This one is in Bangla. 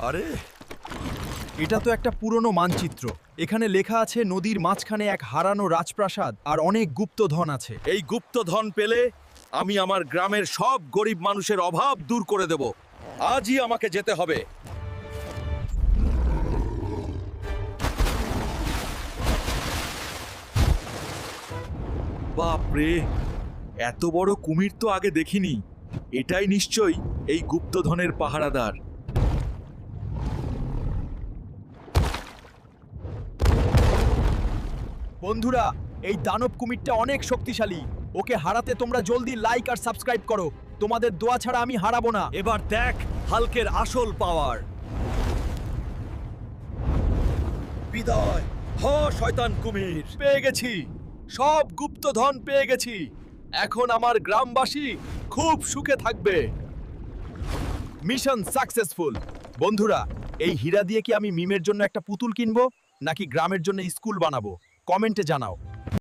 আরে এটা তো একটা পুরনো মানচিত্র। এখানে লেখা আছে নদীর মাঝখানে এক হারানো রাজপ্রাসাদ আর অনেক গুপ্তধন আছে। এই গুপ্তধন পেলে আমি আমার গ্রামের সব গরিব মানুষের অভাব দূর করে দেব। আজই আমাকে যেতে হবে। বাপরে, এত বড় কুমির তো আগে দেখিনি। এটাই নিশ্চয়ই এই গুপ্তধনের পাহারাদার। বন্ধুরা, এই দানব কুমিরটা অনেক শক্তিশালী। ওকে হারাতে তোমরা জলদি লাইক আর সাবস্ক্রাইব করো। তোমাদের দোয়া ছাড়া আমি হারাবো না। এবার দেখ হাল্কের আসল পাওয়ার। বিদায় হ শয়তান কুমির। পেয়ে গেছি, সব গুপ্তধন পেয়ে গেছি। এখন আমার গ্রামবাসী খুব সুখে থাকবে। Mission successful. বন্ধুরা, এই হীরা দিয়ে কি আমি মিমের জন্য একটা পুতুল কিনবো নাকি গ্রামের জন্য স্কুল বানাবো? কমেন্টে জানাও।